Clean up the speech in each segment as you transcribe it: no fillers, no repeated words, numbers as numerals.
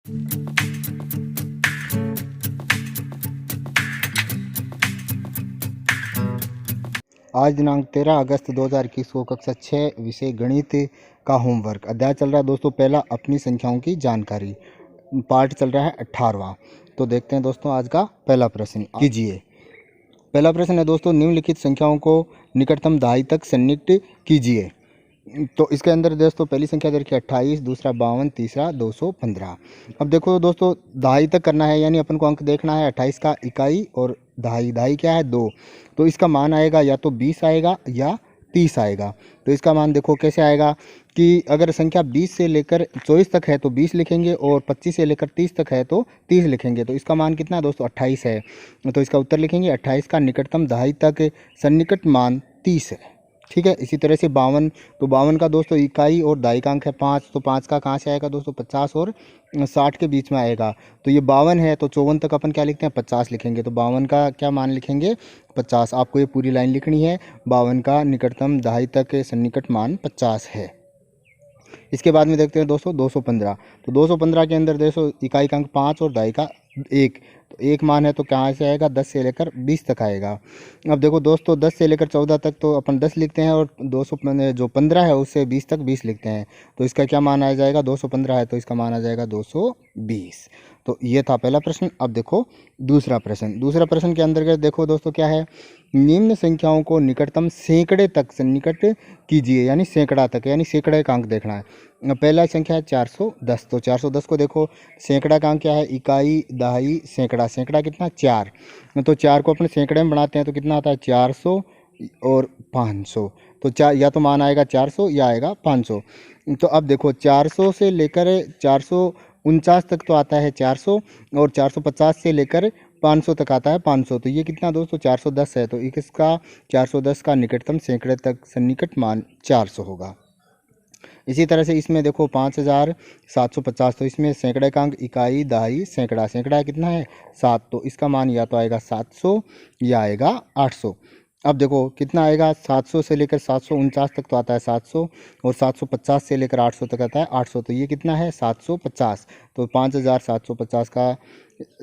आज दिनांक 13 अगस्त 2021 को कक्षा 6 विषय गणित का होमवर्क अध्याय चल रहा है दोस्तों पहला अपनी संख्याओं की जानकारी। पार्ट चल रहा है 18वां। तो देखते हैं दोस्तों आज का पहला प्रश्न कीजिए। पहला प्रश्न है दोस्तों, निम्नलिखित संख्याओं को निकटतम दहाई तक सन्निकट कीजिए। तो इसके अंदर दोस्तों पहली संख्या दे रखी है 28, दूसरा 52, तीसरा 215। अब देखो दोस्तों दहाई तक करना है, यानी अपन को अंक देखना है 28 का इकाई और दहाई। दहाई क्या है 2, तो इसका मान आएगा या तो 20 आएगा या 30 आएगा। तो इसका मान देखो कैसे आएगा कि अगर संख्या 20 से लेकर 24 तक है तो 20 लिखेंगे और 25 से लेकर 30 तक है तो 30 लिखेंगे। तो इसका मान कितना है दोस्तों 28 है। तो इसका उत्तर लिखेंगे 28 का निकटतम दहाई तक सन्निकट मान 30 है। ठीक है। इसी तरह से 52, तो 52 का दोस्तों इकाई और दहाई का अंक है 5, तो 5 का कहाँ से आएगा दोस्तों 50 और 60 के बीच में आएगा। तो ये 52 है तो 54 तक अपन क्या लिखते हैं 50 लिखेंगे। तो 52 का क्या मान लिखेंगे 50। आपको ये पूरी लाइन लिखनी है। 52 का निकटतम दहाई तक सन्निकट मान 50 है। इसके बाद में देखते हैं दोस्तों 215। तो 215 के अंदर दोस्तों इकाई का अंक 5 और दहाई का 1, तो 1 मान है तो कहाँ से आएगा 10 से लेकर 20 तक आएगा। अब देखो दोस्तों 10 से लेकर 14 तक तो अपन 10 लिखते हैं और 215 जो 15 है उससे 20 तक 20 लिखते हैं। तो इसका क्या मान आ जाएगा 215 है तो इसका मान आ जाएगा 220। तो ये था पहला प्रश्न। अब देखो दूसरा प्रश्न। दूसरा प्रश्न के अंतर्गत देखो दोस्तों क्या है, निम्न संख्याओं को निकटतम सैकड़े तक सन्निकट कीजिए, यानी सैकड़ा तक, यानी सैकड़े का अंक देखना है। पहला संख्या है 410। तो 410 को देखो सैकड़ा का अंक क्या है इकाई दहाई सैकड़ा। सैकड़ा कितना 4, तो 4 को अपने सैकड़े में बनाते हैं तो कितना आता है 400 और 500। तो चार या तो मान आएगा 400 या आएगा 500। तो अब देखो 400 से लेकर 449 तक तो आता है 400 और 450 से लेकर 500 तक आता है 500। तो ये कितना दोस्तों 410 है। तो इसका 410 का निकटतम सैकड़े तक सन्निकट मान 400 होगा। इसी तरह से इसमें देखो 5750। तो इसमें सैकड़े का अंक इकाई दहाई सैकड़ा। सैकड़ा कितना है 7, तो इसका मान या तो आएगा 700 या आएगा 800। अब देखो कितना आएगा 700 से लेकर 749 तक तो आता है 700 और 750 से लेकर 800 तक आता है 800। तो ये कितना है 750। तो 5750 का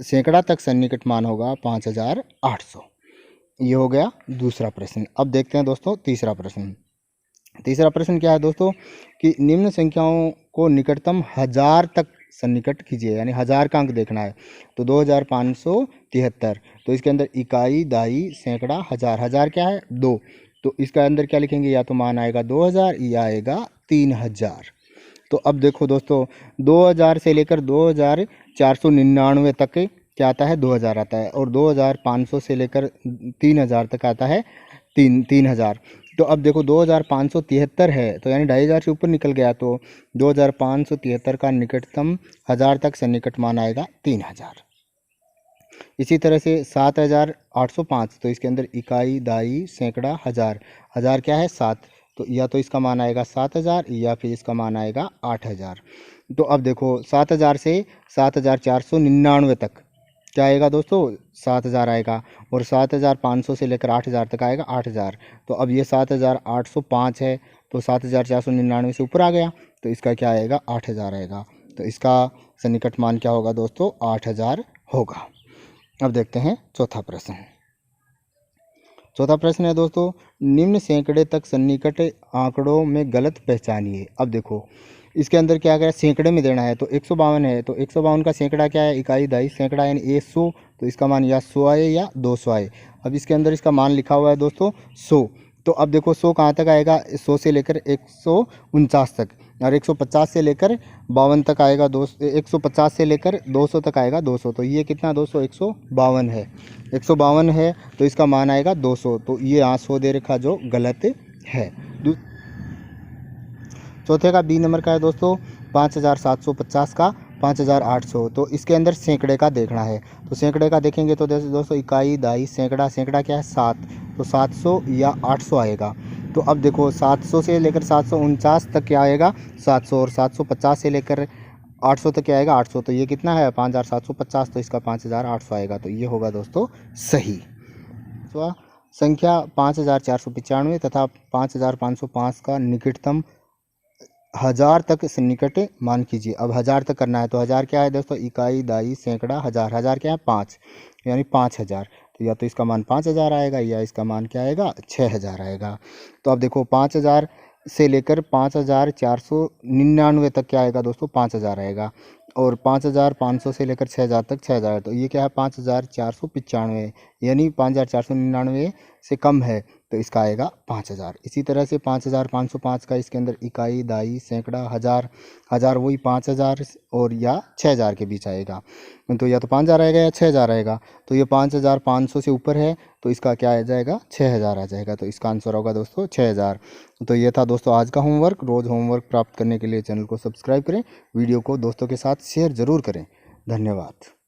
सैकड़ा तक सन्निकट मान होगा 5800। ये हो गया दूसरा प्रश्न। अब देखते हैं दोस्तों तीसरा प्रश्न। तीसरा प्रश्न क्या है दोस्तों कि निम्न संख्याओं को निकटतम 1000 तक सन्निकट कीजिए, यानी 1000 का अंक देखना है। तो 2573। तो इसके अंदर इकाई दहाई सैकड़ा हज़ार। हज़ार क्या है 2, तो इसका अंदर क्या लिखेंगे या तो मान आएगा 2000 या आएगा 3000। तो अब देखो दोस्तों 2000 से लेकर 2499 तक क्या आता है 2000 आता है और 2500 से लेकर 3000 तक आता है 3000। तो अब देखो 2573 है तो यानी 2500 से ऊपर निकल गया। तो 2573 का निकटतम 1000 तक सन्निकट मान आएगा 3000। इसी तरह से 7805। तो इसके अंदर इकाई दहाई सैकड़ा हज़ार। हज़ार क्या है 7, तो या तो इसका मान आएगा 7000 या फिर इसका मान आएगा 8000। तो अब देखो 7000 से 7499 तक क्या आएगा दोस्तों 7000 आएगा और 7500 से लेकर 8000 तक आएगा 8000। तो अब ये 7805 है तो 7499 से ऊपर आ गया तो इसका क्या आएगा 8000 आएगा। तो इसका सन्निकट मान क्या होगा दोस्तों 8000 होगा। अब देखते हैं चौथा प्रश्न। चौथा प्रश्न है दोस्तों, निम्न सैकड़े तक सन्निकट आंकड़ों में गलत पहचानिए। अब देखो इसके अंदर क्या गया सैकड़े में देना है तो 152 है तो 152 का सैकड़ा क्या है इकाई दहाई सैकड़ा यानी 100। तो इसका मान या 100 आए या 200 आए। अब इसके अंदर इसका मान लिखा हुआ है दोस्तों 100। तो अब देखो 100 कहाँ तक आएगा 100 से लेकर 149 तक और 150 से लेकर 52 तक आएगा 150 से लेकर 200 तक आएगा 200। तो ये कितना दोस्तों 152 है। 152 है तो इसका मान आएगा 200। तो ये यहाँ 100 दे रखा जो गलत है। चौथे का बी नंबर का है दोस्तों 5750 का 5800। तो इसके अंदर सैकड़े का देखना है। तो सैकड़े का देखेंगे तो दोस्तों इकाई दहाई सैकड़ा। सैकड़ा क्या है 7, तो 700 या 800 आएगा। तो अब देखो 700 से लेकर 749 तक क्या आएगा 700 और 750 से लेकर 800 तक क्या आएगा 800। तो ये कितना है 5750। तो इसका 5800 आएगा। तो ये होगा दोस्तों सही। तो संख्या 5495 तथा 5505 का निकटतम 1000 तक सन्निकट मान कीजिए। अब 1000 तक करना है तो 1000 क्या है दोस्तों, इकाई, दाई, सैकड़ा, हज़ार। हज़ार क्या है 5, यानी 5000। तो या तो इसका मान 5000 आएगा या इसका मान क्या आएगा 6000 आएगा। तो अब देखो 5000 से लेकर 5499 तक क्या आएगा दोस्तों 5000 आएगा। और 5500 से लेकर 6000 तक 6000। तो ये क्या है 5495, यानी 5499 से कम है तो इसका आएगा 5000। इसी तरह से 5505 का इसके अंदर इकाई, दाई, सैकड़ा, हज़ार। हज़ार वही 5000 और या 6000 के बीच आएगा। तो या तो 5000 आएगा या 6000 आएगा। तो ये 5500 से ऊपर है तो इसका क्या आ जाएगा 6000 आ जाएगा। तो इसका आंसर होगा दोस्तों 6000। तो ये था दोस्तों आज का होमवर्क। रोज़ होमवर्क प्राप्त करने के लिए चैनल को सब्सक्राइब करें, वीडियो को दोस्तों के साथ शेयर ज़रूर करें। धन्यवाद।